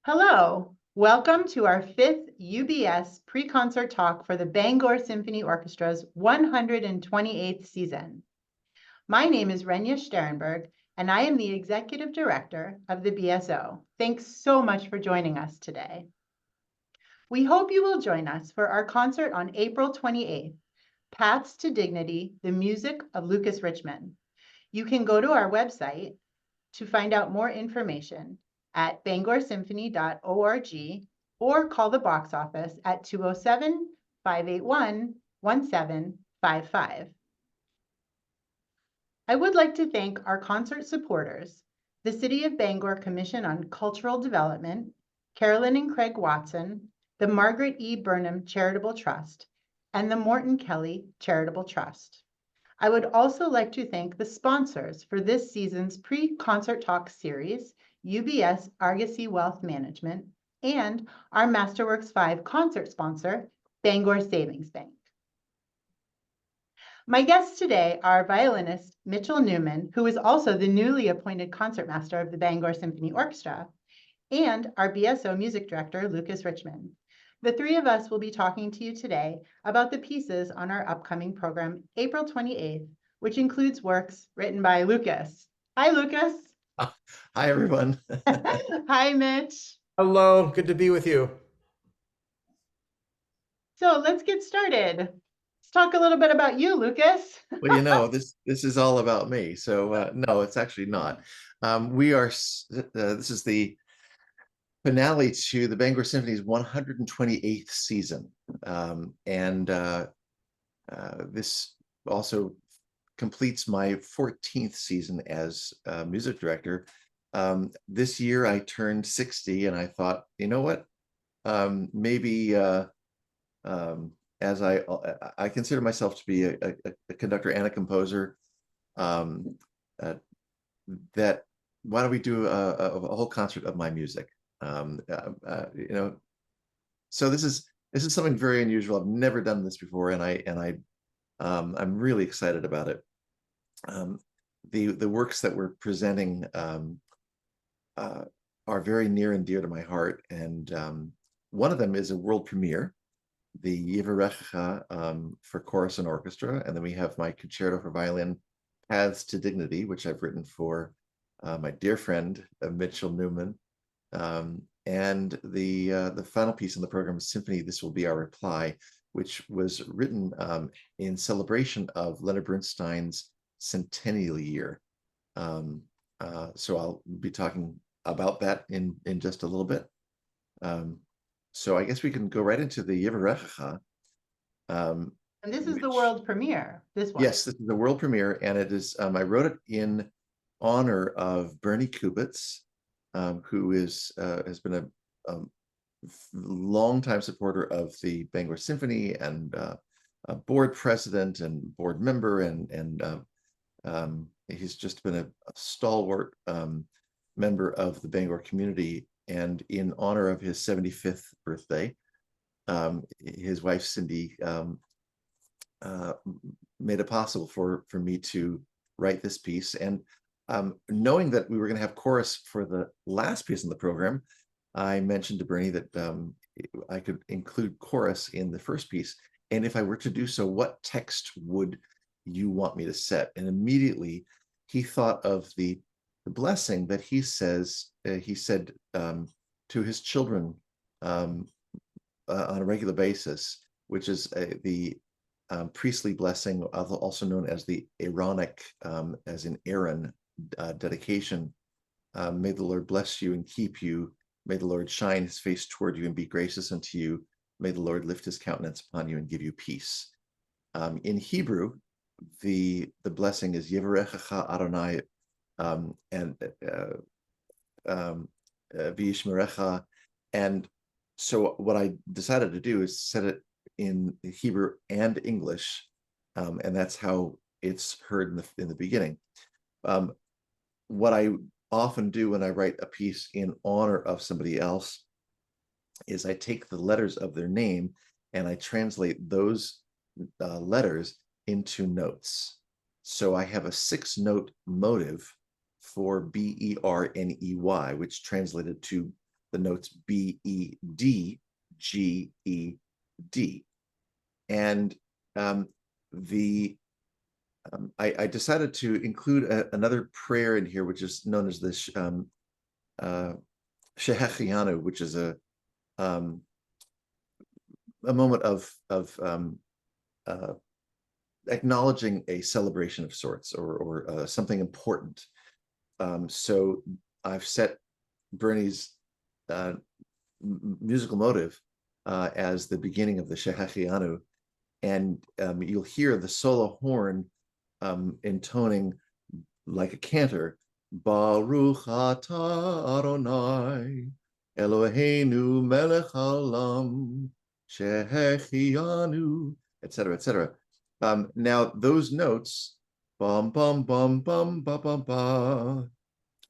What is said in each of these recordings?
Hello, welcome to our fifth UBS pre-concert talk for the Bangor Symphony Orchestra's 128th season. My name is Renya Sterenberg, and I am the Executive Director of the BSO. Thanks so much for joining us today. We hope you will join us for our concert on April 28th, Paths to Dignity, the Music of Lucas Richman. You can go to our website to find out more information at bangorsymphony.org or call the box office at 207-581-1755. I would like to thank our concert supporters, the City of Bangor Commission on Cultural Development, Carolyn and Craig Watson, the Margaret E. Burnham Charitable Trust, and the Morton Kelly Charitable Trust. I would also like to thank the sponsors for this season's pre-concert talk series, UBS Argosy Wealth Management, and our Masterworks 5 concert sponsor, Bangor Savings Bank. My guests today are violinist Mitchell Newman, who is also the newly appointed concertmaster of the Bangor Symphony Orchestra, and our BSO music director, Lucas Richman. The three of us will be talking to you today about the pieces on our upcoming program, April 28th, which includes works written by Lucas. Hi, Lucas. Hi, everyone. Hi, Mitch. Hello, good to be with you. So let's get started. Let's talk a little bit about you, Lucas. Well, this is all about me. So no, it's actually not. This is the finale to the Bangor Symphony's 128th season. This also completes my 14th season as music director. This year I turned 60 and I thought, you know what? Maybe as I consider myself to be a conductor and a composer, that why don't we do a whole concert of my music? So this is something very unusual. I've never done this before, and I'm really excited about it. The works that we're presenting are very near and dear to my heart, and one of them is a world premiere, the Yivarecha for chorus and orchestra, and then we have my concerto for violin, Paths to Dignity, which I've written for my dear friend Mitchell Newman, and the final piece in the program is Symphony, This Will Be Our Reply, which was written in celebration of Leonard Bernstein's centennial year. So I'll be talking about that in just a little bit. So I guess we can go right into the Yivarecha. And this is the world premiere, this one. Yes, this is the world premiere, and it is, I wrote it in honor of Bernie Kubitz, who has been a longtime supporter of the Bangor Symphony and a board president and board member, and he's just been a stalwart member of the Bangor community. And in honor of his 75th birthday, his wife Cindy made it possible for me to write this piece. And knowing that we were going to have chorus for the last piece in the program, I mentioned to Bernie that I could include chorus in the first piece. And if I were to do so, what text would you want me to set? And immediately he thought of the blessing that he said to his children on a regular basis, which is the priestly blessing, also known as the Aaronic, as in Aaron, dedication. May the Lord bless you and keep you. May the Lord shine his face toward you and be gracious unto you. May the Lord lift his countenance upon you and give you peace. In Hebrew, the blessing is Yivarechecha Adonai and V'yishmerecha. And so what I decided to do is set it in Hebrew and English, and that's how it's heard in the beginning. What I often do when I write a piece in honor of somebody else is I take the letters of their name and I translate those letters into notes. So I have a 6-note motive for Berney, which translated to the notes B, E, D, G, E, D. And I decided to include another prayer in here, which is known as the Shehechianu, which is a moment of acknowledging a celebration of sorts, or something important. So I've set Bernie's musical motive as the beginning of the Shehechianu, and you'll hear the solo horn intoning like a cantor, Baruch atah Adonai Eloheinu melech haolam shehechianu, etc., etc. Now those notes, bum bum bum bum ba ba ba,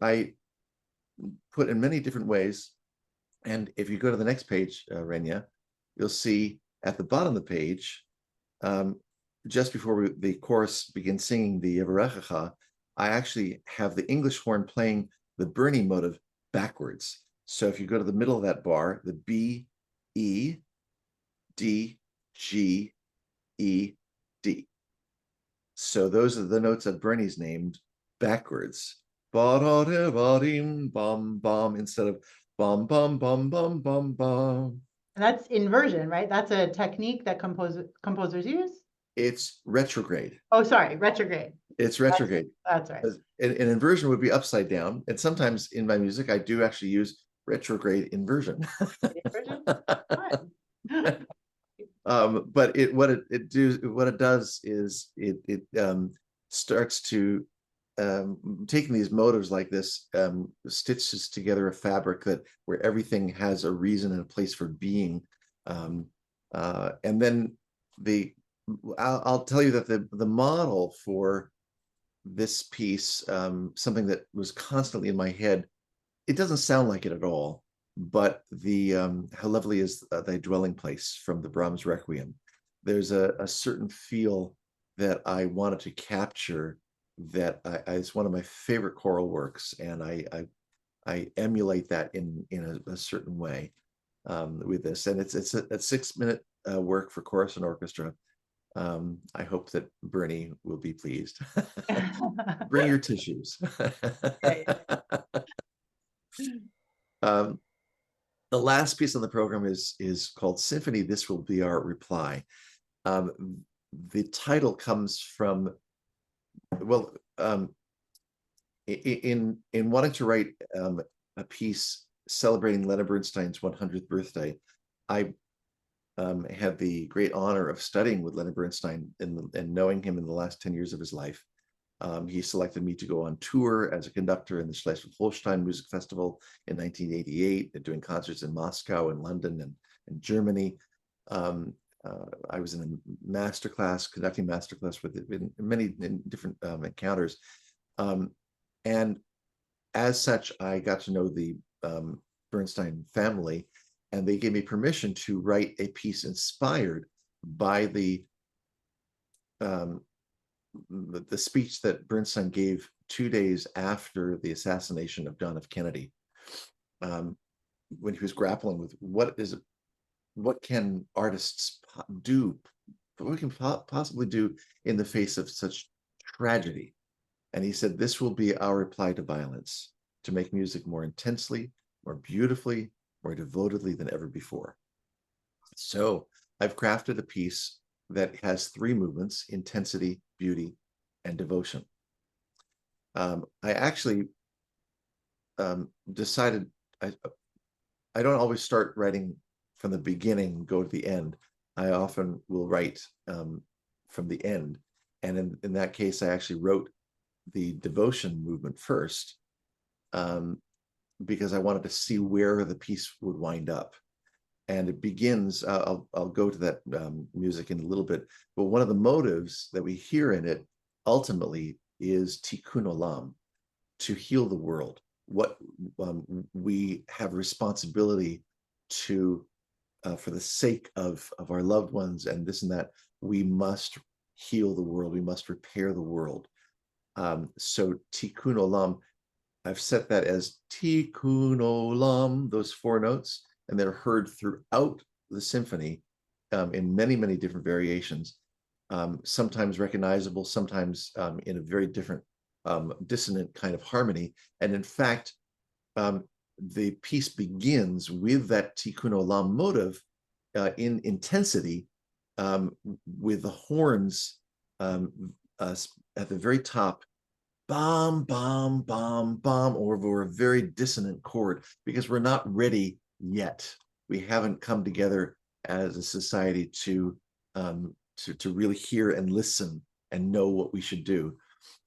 I put in many different ways. And if you go to the next page, Renya, you'll see at the bottom of the page, just before the chorus begins singing the Yevarechecha, I actually have the English horn playing the Bernie motive backwards. So if you go to the middle of that bar, the B, E, D, G, E, D. So those are the notes of Bernie's named backwards. Ba-da-da-ba-dim, bum, bum, instead of bum, bum, bum, bum, bum, bum. And that's inversion, right? That's a technique that composers use. It's retrograde. Oh, sorry, retrograde. It's retrograde. That's right. An inversion would be upside down. And sometimes in my music, I do actually use retrograde inversion. Inversion? But what it does is it starts to taking these motives like this, stitches together a fabric where everything has a reason and a place for being. And then I'll tell you that the model for this piece, something that was constantly in my head, it doesn't sound like it at all, but how lovely is thy dwelling place from the Brahms Requiem. There's a certain feel that I wanted to capture that it's one of my favorite choral works, and I emulate that in a certain way with this. And it's a 6-minute work for chorus and orchestra. I hope that Bernie will be pleased. Bring your tissues. The last piece of the program is called Symphony, This Will Be Our Reply. The title comes from, well, in wanting to write a piece celebrating Leonard Bernstein's 100th birthday, I had the great honor of studying with Leonard Bernstein and knowing him in the last 10 years of his life. He selected me to go on tour as a conductor in the Schleswig-Holstein Music Festival in 1988, doing concerts in Moscow and London and Germany. I was in a masterclass, conducting masterclass with in many different encounters. And as such, I got to know the Bernstein family, and they gave me permission to write a piece inspired by the speech that Bernstein gave 2 days after the assassination of John F. Kennedy, when he was grappling with what can artists do, what we can possibly do in the face of such tragedy. And he said, this will be our reply to violence, to make music more intensely, more beautifully, more devotedly than ever before. So I've crafted a piece that has 3 movements: intensity, beauty, and devotion. I actually decided I don't always start writing from the beginning, go to the end. I often will write from the end. And in that case, I actually wrote the devotion movement first, because I wanted to see where the piece would wind up. And it begins, I'll go to that music in a little bit, but one of the motives that we hear in it ultimately is tikkun olam, to heal the world. What we have responsibility to, for the sake of our loved ones and this and that, we must heal the world, we must repair the world. So tikkun olam, I've set that as tikkun olam, those four notes, and they're heard throughout the symphony in many, many different variations, sometimes recognizable, sometimes in a very different dissonant kind of harmony. And in fact, the piece begins with that tikkun olam motive in intensity, with the horns at the very top, bam, bam, bam, bam, over a very dissonant chord, because we're not ready yet. We haven't come together as a society to really hear and listen and know what we should do.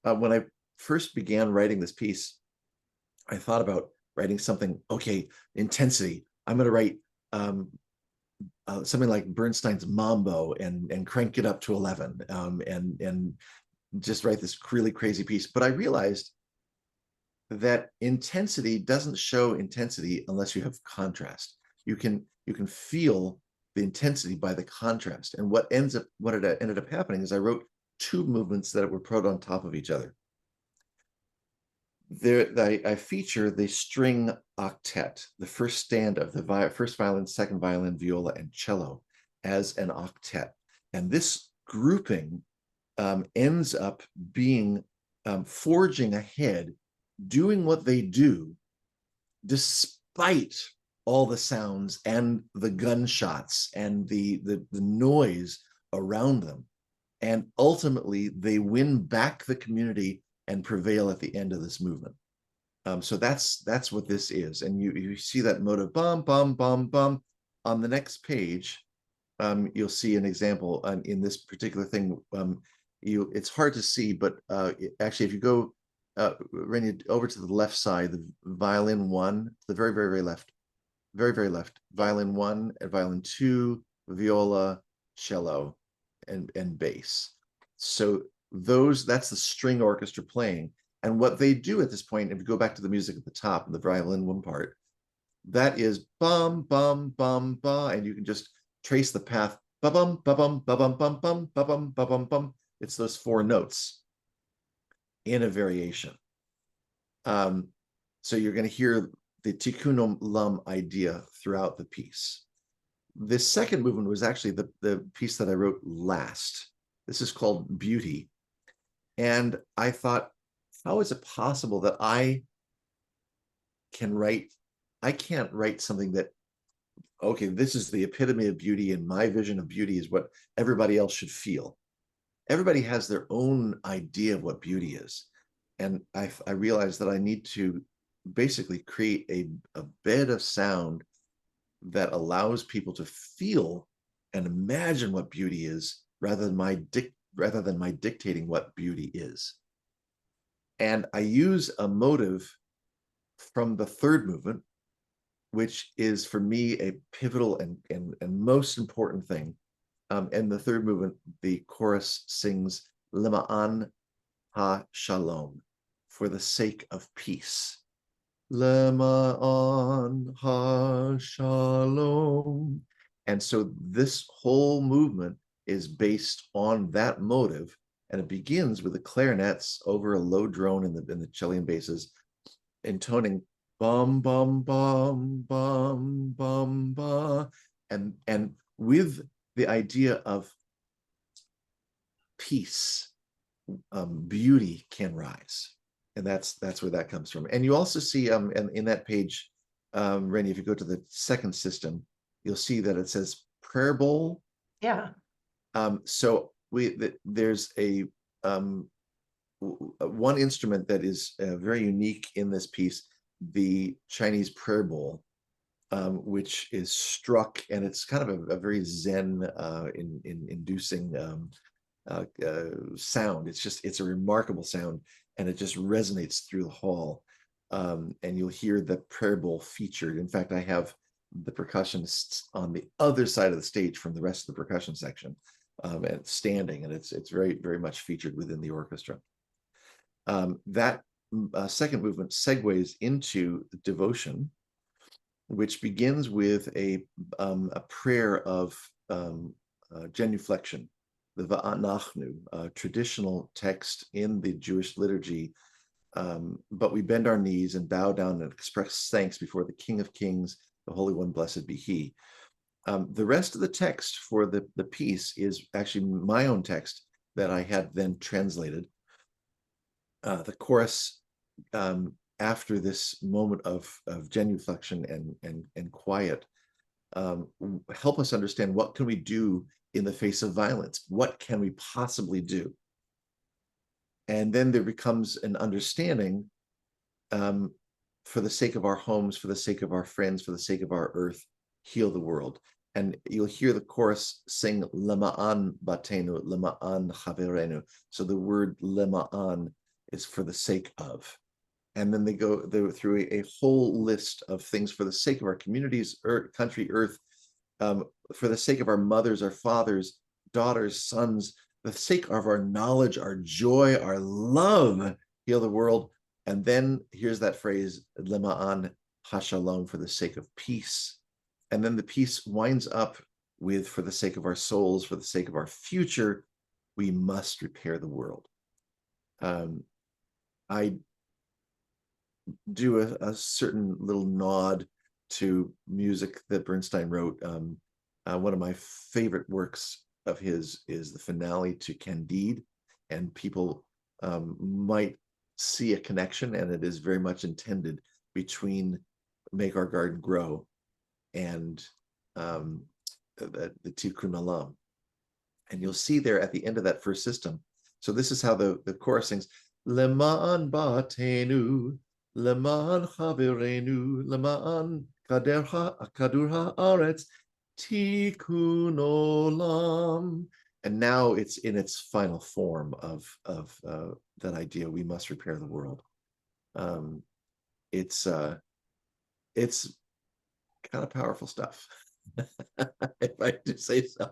When I first began writing this piece, I thought about writing something, okay, intensity. I'm going to write something like Bernstein's Mambo and crank it up to 11, and just write this really crazy piece. But I realized that intensity doesn't show intensity unless you have contrast. You can feel the intensity by the contrast. And what ended up happening is I wrote two movements that were put on top of each other. There, I feature the string octet, the first stand of the first violin, second violin, viola, and cello as an octet. And this grouping ends up being forging ahead, doing what they do, despite all the sounds and the gunshots and the noise around them. And ultimately, they win back the community and prevail at the end of this movement. So that's what this is. And you see that motive, bum, bum, bum, bum. On the next page, you'll see an example in this particular thing. It's hard to see, but actually, if you go, Renia, over to the left side, the violin one, the very, very, very left, very, very left, violin one and violin two, viola, cello, and bass. So that's the string orchestra playing. And what they do at this point, if you go back to the music at the top and the violin one part, that is bum, bum, bum, ba, and you can just trace the path, ba-bum, ba-bum, ba-bum, bum, bum, ba-bum, ba-bum, bum. It's those four notes in a variation. So you're going to hear the tikkun olam idea throughout the piece. This second movement was actually the piece that I wrote last. This is called Beauty. And I thought, how is it possible that I can't write something that, okay, this is the epitome of beauty, and my vision of beauty is what everybody else should feel. Everybody has their own idea of what beauty is. And I realized that I need to basically create a bed of sound that allows people to feel and imagine what beauty is, rather than my dictating what beauty is. And I use a motive from the third movement, which is for me a pivotal and most important thing. And the third movement, the chorus sings Lema'an ha-shalom, for the sake of peace. Lema'an ha-shalom. And so this whole movement is based on that motive, and it begins with the clarinets over a low drone in the cello basses, intoning bum, bum, bum, bum, bum, ba, and with the idea of peace, beauty can rise. And that's where that comes from. And you also see in that page, Rennie, if you go to the second system, you'll see that it says prayer bowl. Yeah. So there's a one instrument that is very unique in this piece, the Chinese prayer bowl, which is struck, and it's kind of a very Zen inducing sound. It's a remarkable sound, and it just resonates through the hall. And you'll hear the prayer bowl featured. In fact, I have the percussionists on the other side of the stage from the rest of the percussion section, and standing, and it's very, very much featured within the orchestra. That second movement segues into devotion, which begins with a prayer of genuflection, the Va'anachnu, traditional text in the Jewish liturgy, but we bend our knees and bow down and express thanks before the King of Kings, the Holy One, blessed be He. The rest of the text for the piece is actually my own text that I had then translated. The chorus, after this moment of genuflection and quiet, help us understand what can we do in the face of violence? What can we possibly do? And then there becomes an understanding, for the sake of our homes, for the sake of our friends, for the sake of our earth, heal the world. And you'll hear the chorus sing Lema'an batenu, Lema'an chaverenu. So the word Lema'an is for the sake of. And then they go through a whole list of things for the sake of our communities, country, earth, for the sake of our mothers, our fathers, daughters, sons, the sake of our knowledge, our joy, our love, heal the world. And then here's that phrase, Lema'an hashalom, for the sake of peace. And then the piece winds up with, for the sake of our souls, for the sake of our future, we must repair the world. I do a certain little nod to music that Bernstein wrote. One of my favorite works of his is the finale to Candide, and people might see a connection, and it is very much intended, between Make Our Garden Grow and the Tikkun Olam. And you'll see there at the end of that first system. So this is how the chorus sings, Lema'an batenu, Lema'an chaverenu, Lema'an kadur haaretz, Tikkun Olam. And now it's in its final form of that idea, we must repair the world. It's kind of powerful stuff, if I do say so.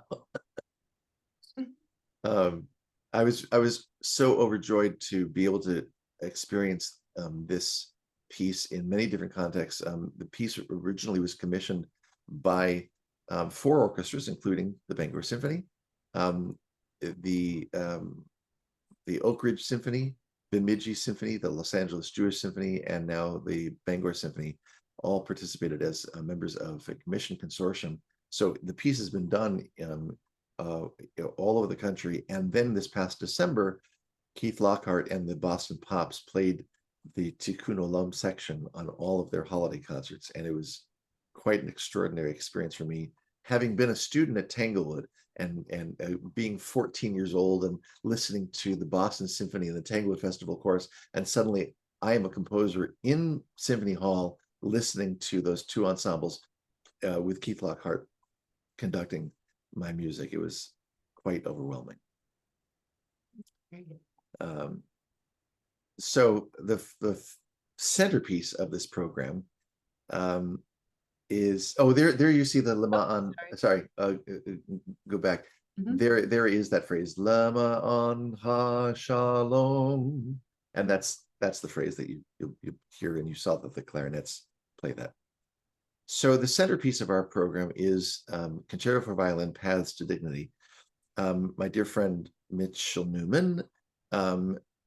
I was so overjoyed to be able to experience this piece in many different contexts. The piece originally was commissioned by 4 orchestras, including the Bangor Symphony, the Oak Ridge Symphony, Bemidji Symphony, the Los Angeles Jewish Symphony, and now the Bangor Symphony, all participated as members of a commission consortium. So the piece has been done all over the country. And then this past December, Keith Lockhart and the Boston Pops played the Tikkun Olam section on all of their holiday concerts. And it was quite an extraordinary experience for me, having been a student at Tanglewood and being 14 years old and listening to the Boston Symphony and the Tanglewood Festival Chorus. And suddenly I am a composer in Symphony Hall, listening to those 2 ensembles with Keith Lockhart conducting my music. It was quite overwhelming. So the centerpiece of this program is, there you see the Lema'an, go back. There is that phrase, Lema'an ha-shalom, and that's the phrase that you hear, and you saw that the clarinets play that. So the centerpiece of our program is Concerto for Violin, Paths to Dignity. My dear friend Mitchell Newman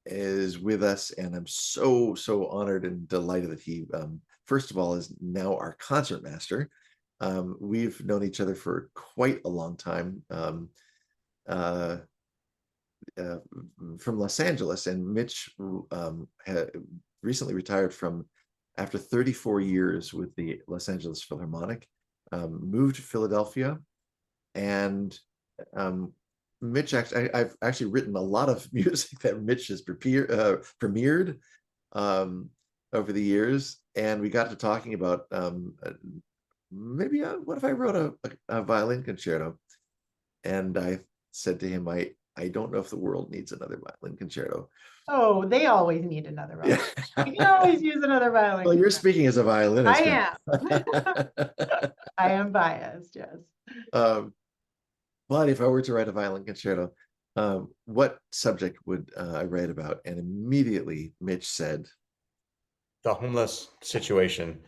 is with us, and I'm so honored and delighted that he, first of all, is now our concertmaster. We've known each other for quite a long time, from Los Angeles, and Mitch had recently retired after 34 years with the Los Angeles Philharmonic, moved to Philadelphia, and Mitch, I've actually written a lot of music that Mitch has premiered over the years, and we got to talking about maybe what if I wrote a violin concerto, and I said to him, I don't know if the world needs another violin concerto. Oh, they always need another violin. You can always use another violin. Well, you're speaking as a violinist. I am. I am biased, yes. But if I were to write a violin concerto, what subject would I write about? And immediately Mitch said, The homeless situation,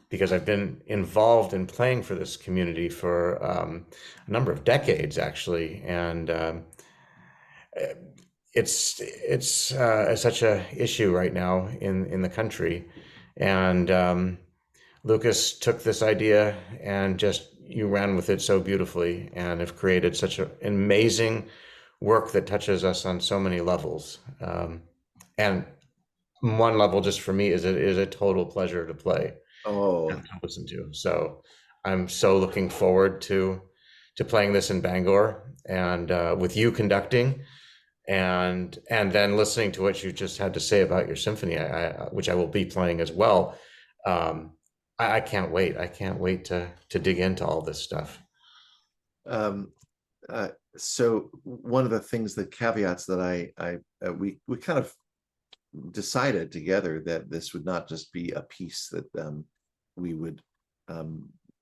because I've been involved in playing for this community for a number of decades, actually. And it's such a issue right now in the country, and Lucas took this idea and just you ran with it so beautifully, and have created such an amazing work that touches us on so many levels. And one level, just for me, is a total pleasure to play Oh, and to listen to. So I'm so looking forward to playing this in Bangor, and with you conducting, and then listening to what you just had to say about your symphony, which I will be playing as well. Um, I can't wait. I can't wait to dig into all this stuff. um, so one of the things, the caveats that we kind of decided together that this would not just be a piece that we would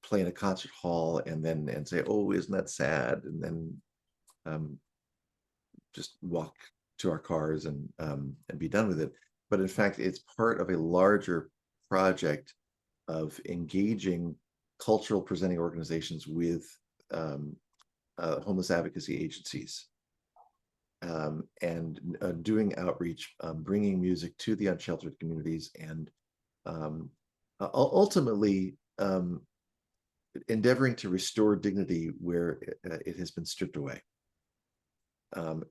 play in a concert hall and say, oh, isn't that sad? And then um, just walk to our cars and be done with it. But in fact, it's part of a larger project of engaging cultural presenting organizations with um, homeless advocacy agencies, and doing outreach, bringing music to the unsheltered communities, and ultimately endeavoring to restore dignity where it has been stripped away. And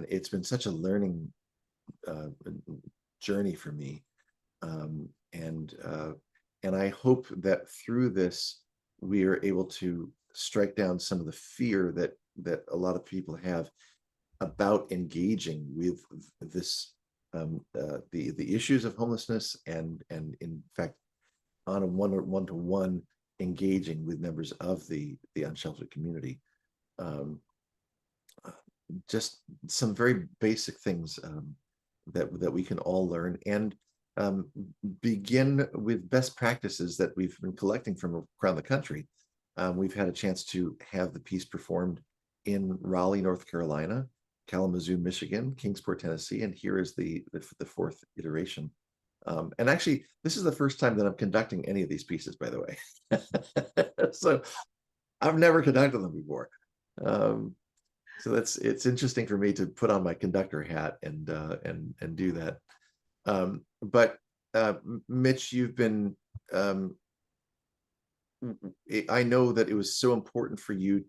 it's been such a learning journey for me, um, and uh, and I hope that through this we are able to strike down some of the fear that a lot of people have about engaging with this, the issues of homelessness, and in fact on a one-to-one engaging with members of the unsheltered community. Um, just some very basic things that we can all learn, and um, begin with best practices that we've been collecting from around the country. We've had a chance to have the piece performed in Raleigh, North Carolina, Kalamazoo, Michigan, Kingsport, Tennessee, and here is the fourth iteration. And actually, this is the first time that I'm conducting any of these pieces, by the way. So I've never conducted them before. So it's interesting for me to put on my conductor hat and do that. But Mitch, you've been I know that it was so important for you.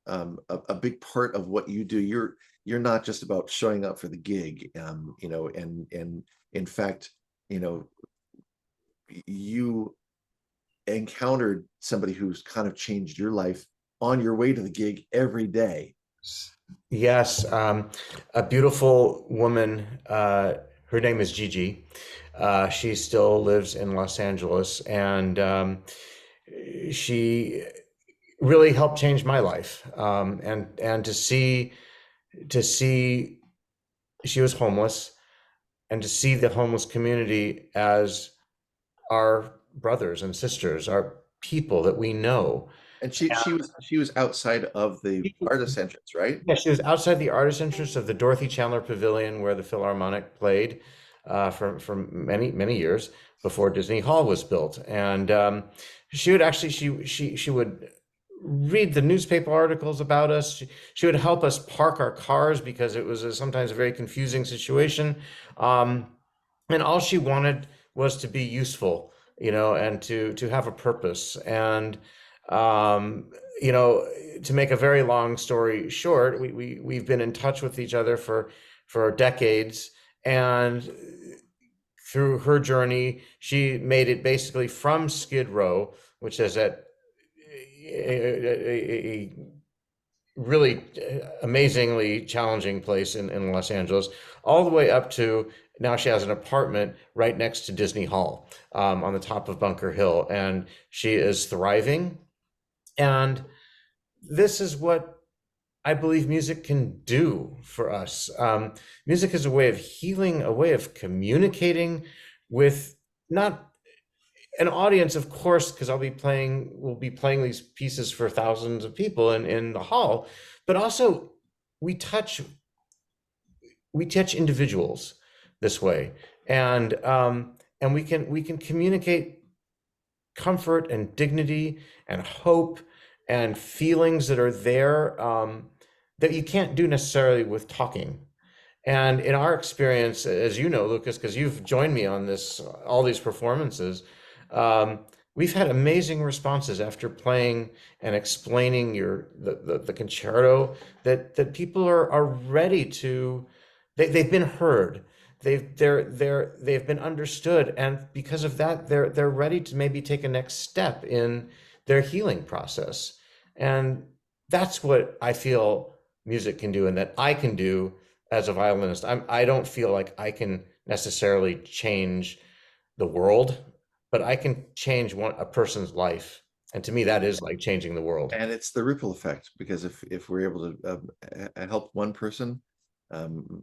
A big part of what you do, you're not just about showing up for the gig, and in fact, you know, you encountered somebody who's kind of changed your life on your way to the gig every day. Yes, a beautiful woman. Her name is Gigi. She still lives in Los Angeles, and she really helped change my life. And to see she was homeless, and to see the homeless community as our brothers and sisters, our people that we know. And she was outside of the artist entrance, right? Yeah, she was outside the artist entrance of the Dorothy Chandler Pavilion where the Philharmonic played for many years before Disney Hall was built. And she would actually she would read the newspaper articles about us. She would help us park our cars because it was sometimes a very confusing situation. Um, and all she wanted was to be useful, and to have a purpose. And um, to make a very long story short, we've been in touch with each other for decades, and through her journey, she made it basically from Skid Row, which is at a really amazingly challenging place in Los Angeles, all the way up to now she has an apartment right next to Disney Hall, on the top of Bunker Hill, and she is thriving. And this is what I believe music can do for us. Music is a way of healing, a way of communicating with not an audience, of course, because we'll be playing these pieces for thousands of people in the hall, but also we touch individuals this way, and we can communicate comfort and dignity and hope and feelings that are there, that you can't do necessarily with talking. And in our experience, as you know, Lucas, because you've joined me on this, all these performances, um, we've had amazing responses after playing and explaining the concerto, that people are ready to, they've been heard. They've been understood, and because of that, they're ready to maybe take a next step in their healing process. And that's what I feel music can do, and that I can do as a violinist. I don't feel like I can necessarily change the world, but I can change a person's life. And to me, that is like changing the world. And it's the ripple effect, because if we're able to help one person,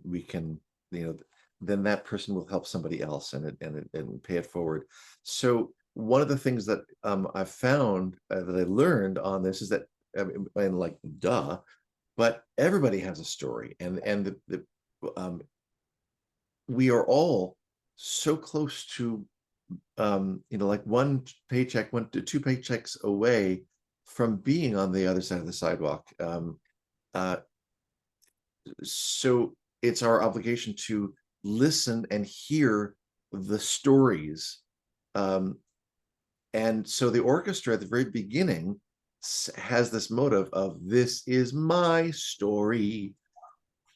we can, then that person will help somebody else, and pay it forward. So one of the things that I've found, that I learned on this, is that, and like, duh, but everybody has a story, and we are all so close to, like one paycheck, 1 to 2 paychecks away from being on the other side of the sidewalk. Uh, so it's our obligation to listen and hear the stories. And so the orchestra at the very beginning has this motive of, this is my story.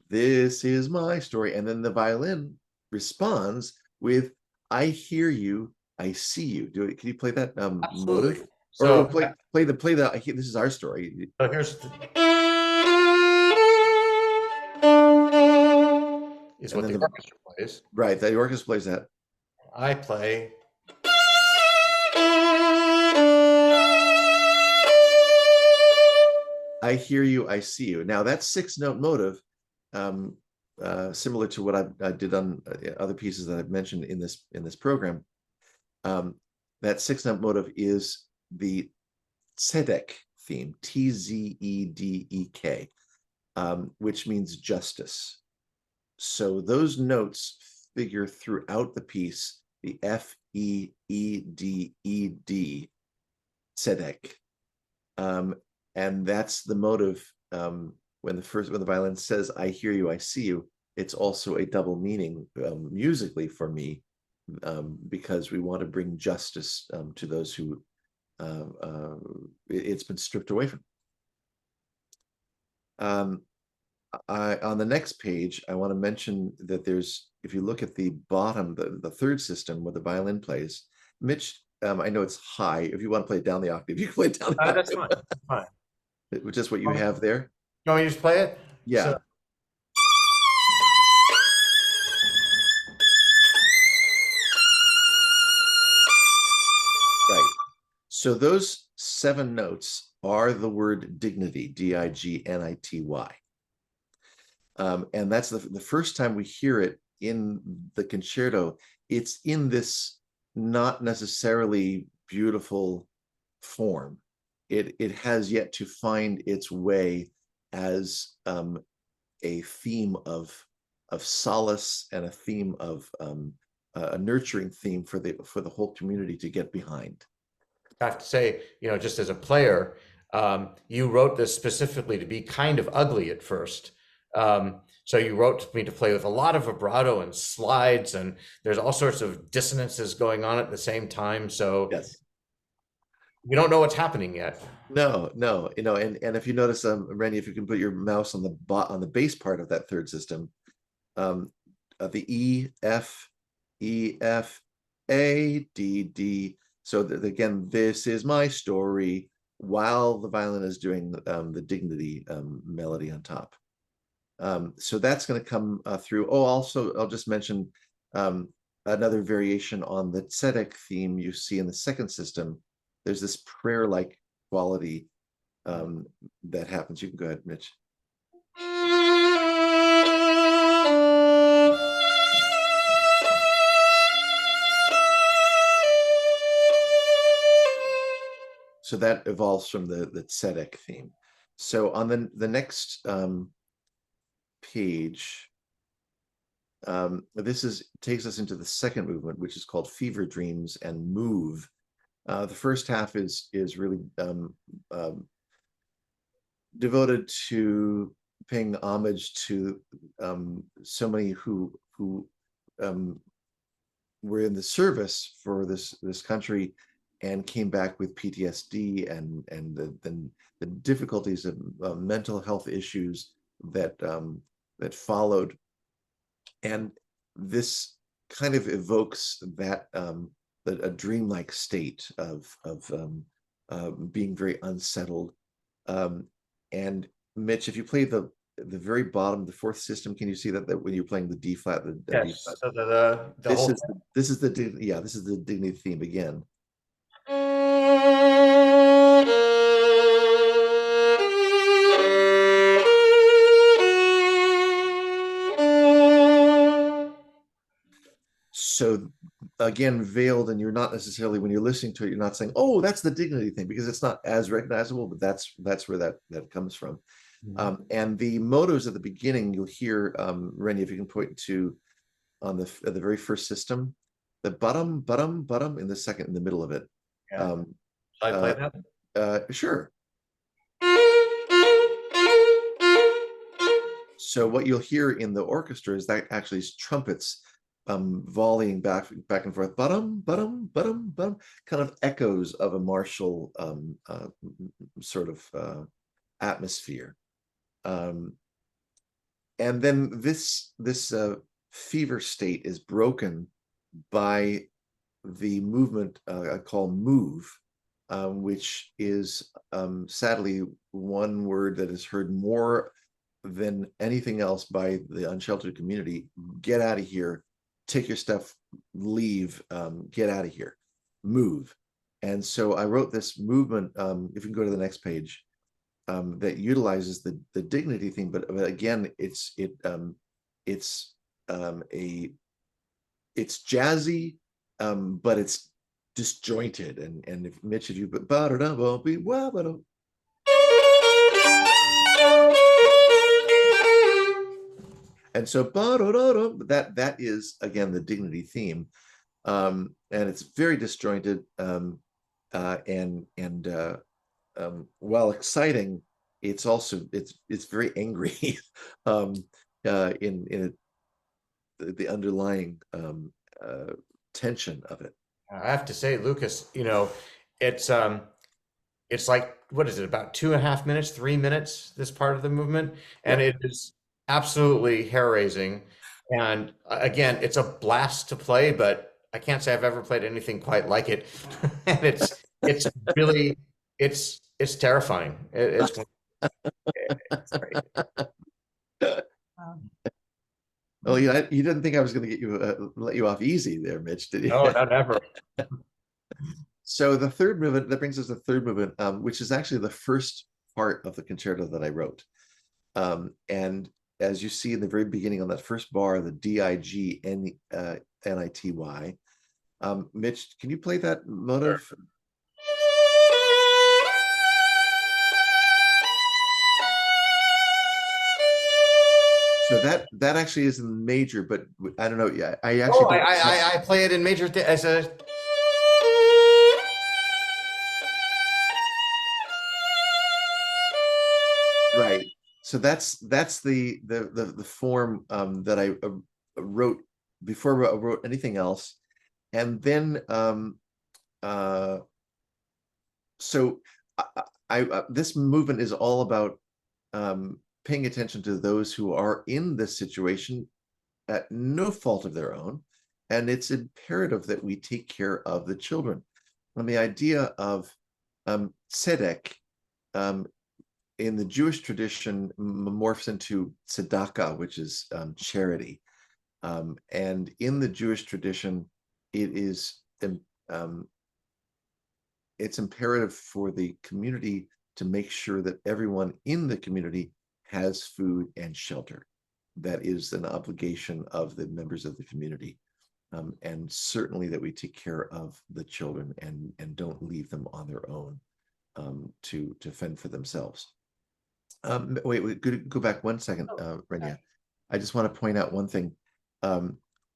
This is my story. And then the violin responds with, I hear you, I see you. Can you play that Absolutely. motive? Or So, this is our story. so here's is And what then the orchestra plays. right, the orchestra plays that. I play. I hear you, I see you. Now that 6-note motive, similar to what I did on other pieces that I've mentioned in this program, that 6-note motive is the tzedek theme, Tzedek, which means justice. So those notes figure throughout the piece, the F-E-E-D-E-D, tzedek. And that's the motive. When the violin says, I hear you, I see you, it's also a double meaning musically for me, because we want to bring justice to those who it's been stripped away from. On the next page, I want to mention that there's, if you look at the bottom, the third system where the violin plays, Mitch, I know it's high. If you want to play it down the octave, you can play it down the octave. That's fine. That's fine. Which is what you have there. You want me to just play it? Yeah. So, right. So those 7 notes are the word dignity, D-I-G-N-I-T-Y. And that's the first time we hear it in the concerto. It's in this not necessarily beautiful form. It has yet to find its way as a theme of solace, and a theme of a nurturing theme for the whole community to get behind. I have to say, just as a player, you wrote this specifically to be kind of ugly at first. So you wrote me to play with a lot of vibrato and slides, and there's all sorts of dissonances going on at the same time. So yes, we don't know what's happening yet. no, and if you notice, Rennie, if you can put your mouse on the bass part of that third system, the E, F, E, F, A, D, D. So again, this is my story, while the violin is doing the dignity melody on top. So that's going to come through. Oh, also, I'll just mention another variation on the tzedek theme you see in the second system. There's this prayer-like quality that happens. You can go ahead, Mitch. So that evolves from the tzedek theme. So on the next page, this takes us into the second movement, which is called Fever Dreams and Move. The first half is really devoted to paying homage to so many who were in the service for this country and came back with PTSD and the difficulties of mental health issues that followed, and this kind of evokes that a dreamlike state of being very unsettled. And Mitch, if you play the very bottom, the fourth system, can you see that when you're playing the D flat, the D Yes. flat? So the This whole is this is the dignity theme again. So again, veiled, and you're not necessarily, when you're listening to it, you're not saying, "Oh, that's the dignity thing," because it's not as recognizable, but that's where that comes from. And the motos at the beginning, you'll hear, Rennie, if you can point to on the very first system, the bottom in the second, in the middle of it. Yeah. Should I play that? Sure. So what you'll hear in the orchestra is that actually is trumpets volleying back and forth, bottom, kind of echoes of a martial sort of atmosphere. And then this fever state is broken by the movement I call move, which is sadly one word that is heard more than anything else by the unsheltered community. Get out of here, take your stuff, leave, get out of here, move. And so I wrote this movement, if you can go to the next page, that utilizes the dignity theme, but again, it's jazzy, but it's disjointed. And if Mitch, if you put and so that is again the dignity theme, and it's very disjointed, and while exciting, it's also it's very angry in the underlying tension of it. I have to say, Lucas, it's it's like, what is it, about 2.5 minutes, 3 minutes, this part of the movement, and Yeah. it is absolutely hair-raising. And again, it's a blast to play, but I can't say I've ever played anything quite like it. And it's really it's terrifying. It's great. Oh, yeah, you didn't think I was going to get you let you off easy there, Mitch, did you? No, not ever. So the third movement, that brings us to the third movement, which is actually the first part of the concerto that I wrote. And as you see in the very beginning on that first bar, the D-I-G-N-I-T-Y. Mitch, can you play that motive? Sure. So that actually is in major, but I don't know. Yeah, I actually don't. I play it in major as a. Right. So that's the form that I wrote before I wrote anything else, and then so this movement is all about paying attention to those who are in this situation at no fault of their own, and it's imperative that we take care of the children. And the idea of tzedek in the Jewish tradition morphs into tzedakah, which is charity. And in the Jewish tradition, it's imperative for the community to make sure that everyone in the community has food and shelter. That is an obligation of the members of the community. And certainly that we take care of the children and don't leave them on their own to fend for themselves. Wait, go back 1 second, Renia. I just want to point out one thing.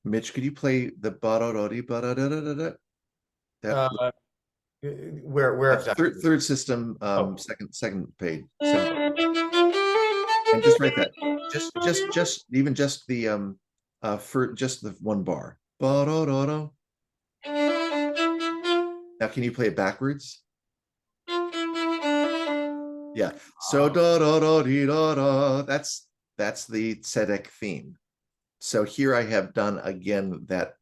Mitch, could you play the where exactly? Third system, second page. And just write that. Just even just the for just the one bar. Ba-da-da-da. Now can you play it backwards? Yeah. So da da da dee da da. That's the tzedek theme. So here I have done again that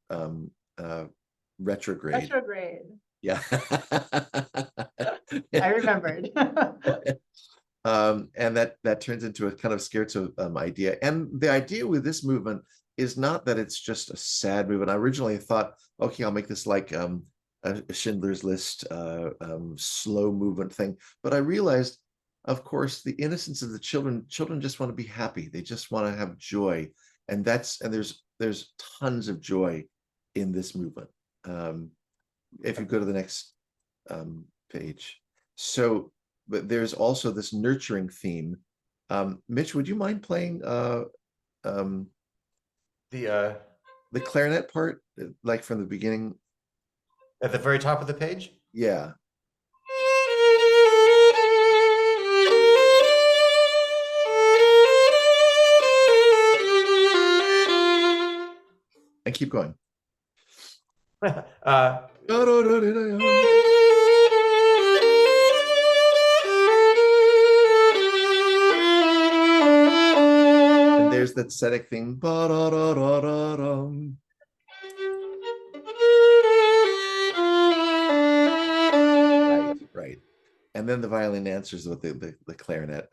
retrograde. Retrograde. Yeah. I remembered. And that turns into a kind of scherzo idea. And the idea with this movement is not that it's just a sad movement. I originally thought, okay, I'll make this like a Schindler's List slow movement thing. But I realized, of course, the innocence of the children just want to be happy. They just want to have joy. And there's tons of joy in this movement. If you go to the next page. So, but there's also this nurturing theme. Mitch, would you mind playing The the clarinet part, like from the beginning? at the very top of the page? Yeah. And keep going. uh, And there's that tzedek thing. Ba-da-da-da-da-dum. Right. And then the violin answers what the clarinet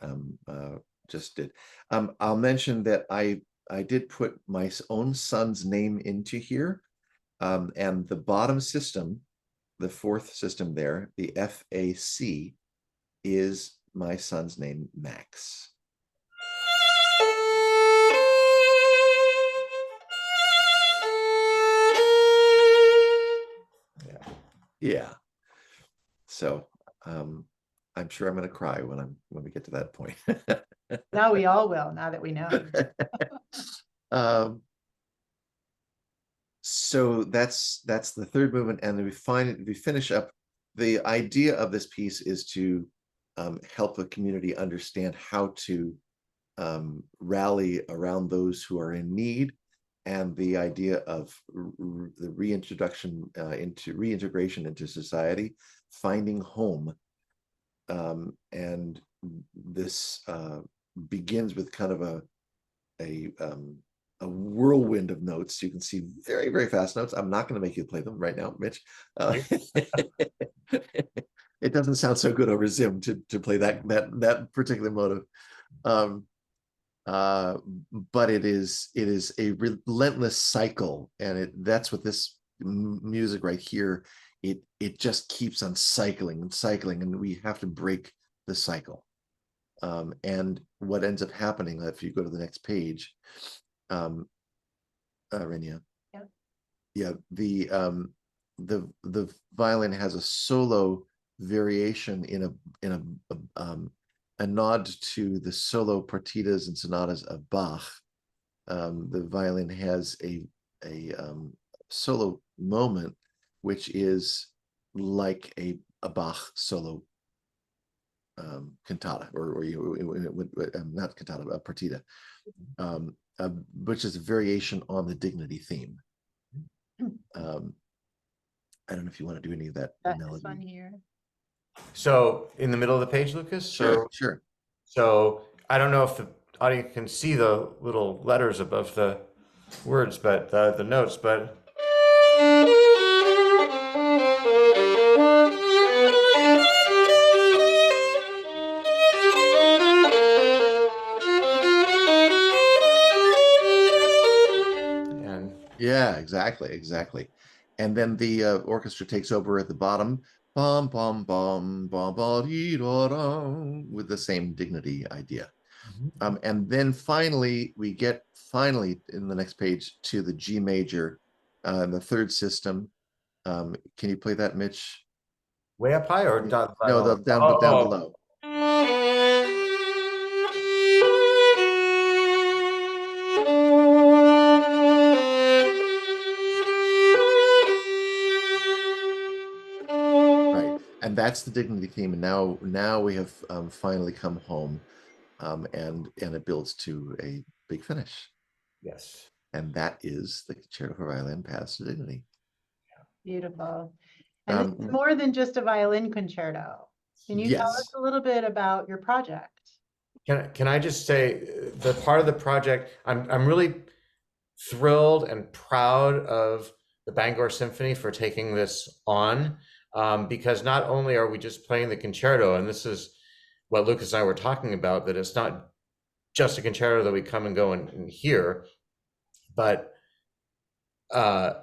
just did. I'll mention that I did put my own son's name into here. And the bottom system, the fourth system there, the FAC, is my son's name, Max. Yeah. So I'm sure I'm going to cry when we get to that point. Now we all will, now that we know. So that's the third movement, and then we finish up. The idea of this piece is to help the community understand how to rally around those who are in need, and the idea of the reintegration into society, finding home, and this begins with kind of a whirlwind of notes. You can see very, very fast notes. I'm not going to make you play them right now, Mitch. It doesn't sound so good over Zoom to play that particular motive. But it is a relentless cycle, and that's what this music right here, it just keeps on cycling and cycling, and we have to break the cycle. And what ends up happening, if you go to the next page, Renia. Yeah, the violin has a solo variation in a nod to the solo partitas and sonatas of Bach. The violin has a solo moment, which is like a Bach solo cantata, or not cantata, a partita, which is a variation on the dignity theme. I don't know if you want to do any of that melody. One here. So in the middle of the page, Lucas? Sure. So I don't know if the audience can see the little letters above the words, but the notes, but. And yeah, exactly. And then the orchestra takes over at the bottom, bum bum bum bum bum with the same dignity idea. And then finally we get in the next page to the G major, the third system. Can you play that, Mitch? Way up high or down? No, down below. Right, and that's the dignity theme. And now we have finally come home. and it builds to a big finish. Yes. And that is the Concerto for Violin, Paths to Dignity. Beautiful. And this is Um, more than just a violin concerto. Can you tell us yes. a little bit about your project? Can I just say the part of the project, I'm really thrilled and proud of the Bangor Symphony for taking this on, because not only are we just playing the concerto, and this is what Lucas and I were talking about, that it's not just a concerto that we come and go and hear, but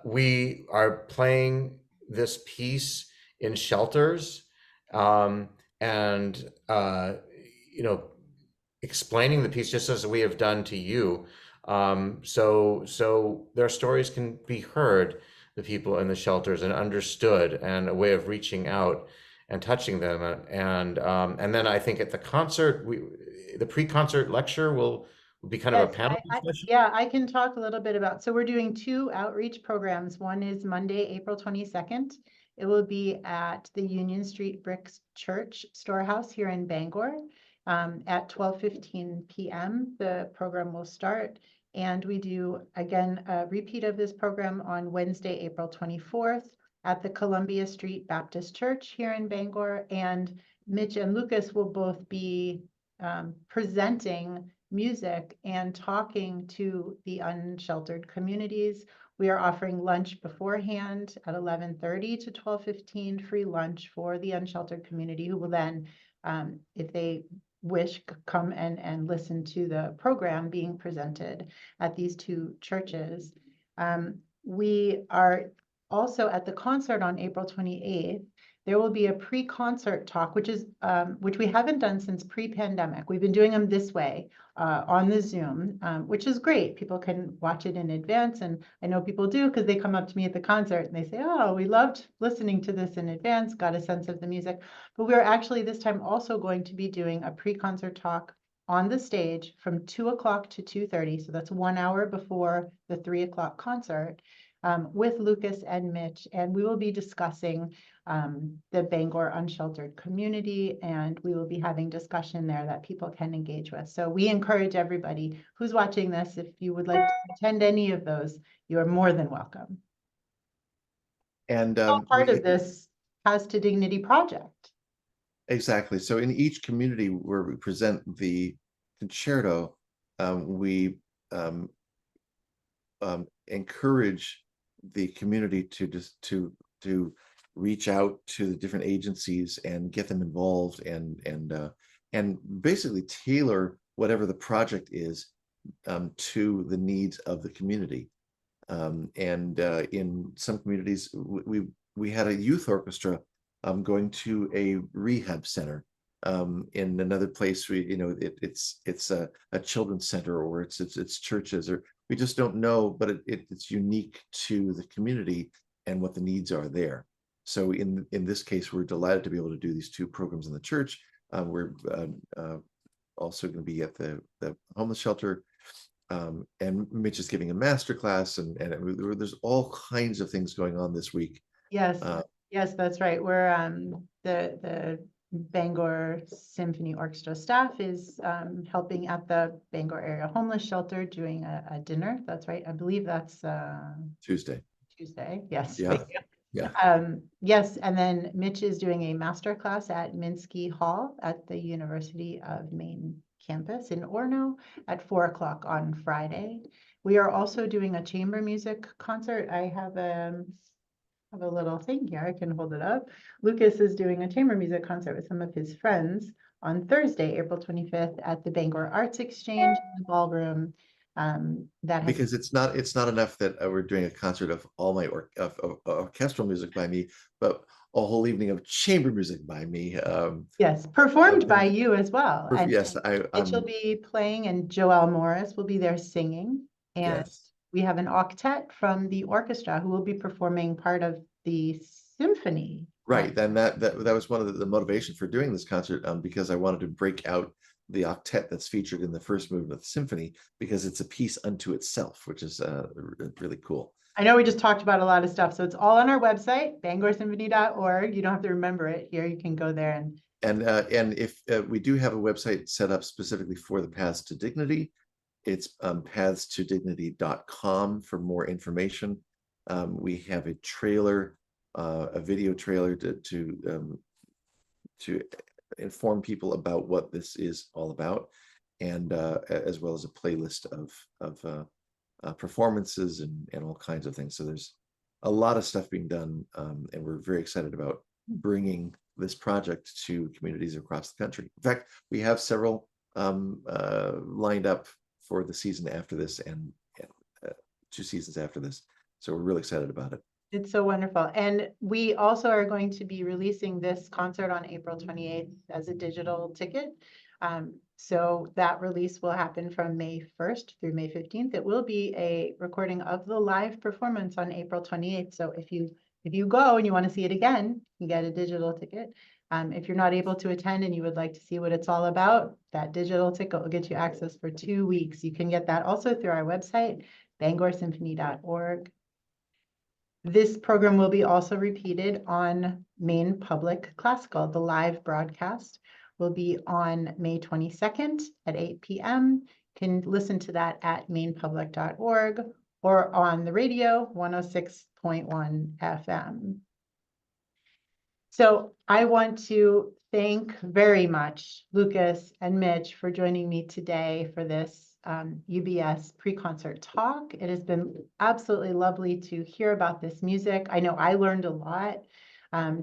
we are playing this piece in shelters, and you know, explaining the piece just as we have done to you, so their stories can be heard, the people in the shelters, and understood, and a way of reaching out and touching them, and then I think at the concert, the pre-concert lecture will be kind of a Yes, panel discussion. yeah, I can talk a little bit about, so we're doing 2 outreach programs. One is Monday, April 22nd. It will be at the Union Street Bricks Church Storehouse here in Bangor. At 12:15 p.m. The program will start. And we do, again, a repeat of this program on Wednesday, April 24th at the Columbia Street Baptist Church here in Bangor. And Mitch and Lucas will both be presenting music and talking to the unsheltered communities. We are offering lunch beforehand at 11:30 to 12:15, free lunch for the unsheltered community, who will then, if they wish, come and listen to the program being presented at these 2 churches. We are also at the concert on April 28th. There will be a pre-concert talk, which we haven't done since pre-pandemic. We've been doing them this way, on the Zoom, which is great. People can watch it in advance, and I know people do because they come up to me at the concert and they say, "Oh, we loved listening to this in advance, got a sense of the music." But we're actually this time also going to be doing a pre-concert talk on the stage from 2 o'clock to 2:30. So that's 1 hour before the 3 o'clock concert, with Lucas and Mitch, and we will be discussing the Bangor unsheltered community, and we will be having discussion there that people can engage with. So we encourage everybody who's watching this, if you would like to attend any of those, you are more than welcome. And All part of this Paths to Dignity project. exactly. So in each community where we present the concerto, we encourage the community to just to reach out to the different agencies and get them involved, and basically tailor whatever the project is to the needs of the community. And in some communities, we had a youth orchestra going to a rehab center. In another place, it's a children's center, or it's churches, or we just don't know, but it's unique to the community and what the needs are there. So in this case, we're delighted to be able to do these 2 programs in the church. We're also going to be at the homeless shelter, and Mitch is giving a master class, and there's all kinds of things going on this week. Yes, yes, that's right. We're the Bangor Symphony Orchestra staff is helping at the Bangor area homeless shelter doing a dinner. That's right. I believe that's Tuesday. Yes. Yeah. Yeah. Yes, and then Mitch is doing a master class at Minsky Hall at the University of Maine campus in Orono at 4 o'clock on Friday. We are also doing a chamber music concert. I have a little thing here. I can hold it up. Lucas is doing a chamber music concert with some of his friends on Thursday, April 25th at the Bangor Arts Exchange in the ballroom. Because it's not enough that we're doing a concert of all my orchestral music by me, but a whole evening of chamber music by me. Yes, performed by you as well. And yes, Mitch will be playing, and Joelle Morris will be there singing. And yes. we have an octet from the orchestra who will be performing part of the symphony. Right. Then that was one of the motivation for doing this concert, because I wanted to break out the octet that's featured in the first movement of the symphony, because it's a piece unto itself, which is really cool. I know we just talked about a lot of stuff, so it's all on our website, bangorsymphony.org. You don't have to remember it here. You can go there and And if we do have a website set up specifically for the Paths to Dignity, it's pathstodignity.com for more information. We have a trailer, a video trailer to inform people about what this is all about, and as well as a playlist of performances and all kinds of things. So there's a lot of stuff being done, and we're very excited about bringing this project to communities across the country. In fact, we have several lined up for the season after this and 2 seasons after this. So we're really excited about it. It's so wonderful. And we also are going to be releasing this concert on April 28th as a digital ticket. So that release will happen from May 1st through May 15th. It will be a recording of the live performance on April 28th. So if you go and you want to see it again, you get a digital ticket. If you're not able to attend and you would like to see what it's all about, that digital ticket will get you access for 2 weeks. You can get that also through our website, bangorsymphony.org. This program will be also repeated on Maine Public Classical. The live broadcast will be on May 22nd at 8 p.m. You can listen to that at mainepublic.org or on the radio, 106.1 FM. So I want to thank very much Lucas and Mitch for joining me today for this UBS pre-concert talk. It has been absolutely lovely to hear about this music. I know I learned a lot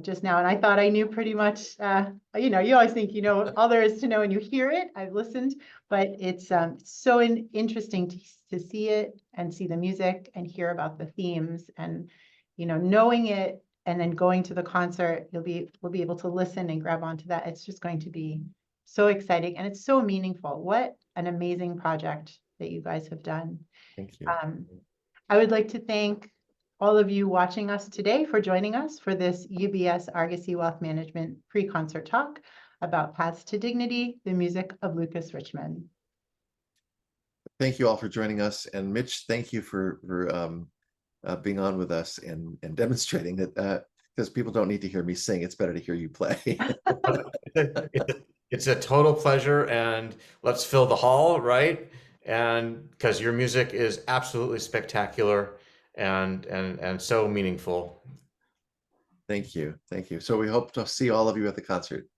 just now, and I thought I knew pretty much, you always think you know all there is to know and you hear it. I've listened, but it's so interesting to see it and see the music and hear about the themes, and knowing it and then going to the concert, we'll be able to listen and grab onto that. It's just going to be so exciting, and it's so meaningful. What an amazing project that you guys have done. Thank you. I would like to thank all of you watching us today for joining us for this UBS Argosy Wealth Management pre-concert talk about Paths to Dignity, the music of Lucas Richman. Thank you all for joining us. And Mitch, thank you for being on with us and demonstrating that because people don't need to hear me sing. It's better to hear you play. It's a total pleasure, and let's fill the hall, right? And because your music is absolutely spectacular and so meaningful. Thank you. So we hope to see all of you at the concert.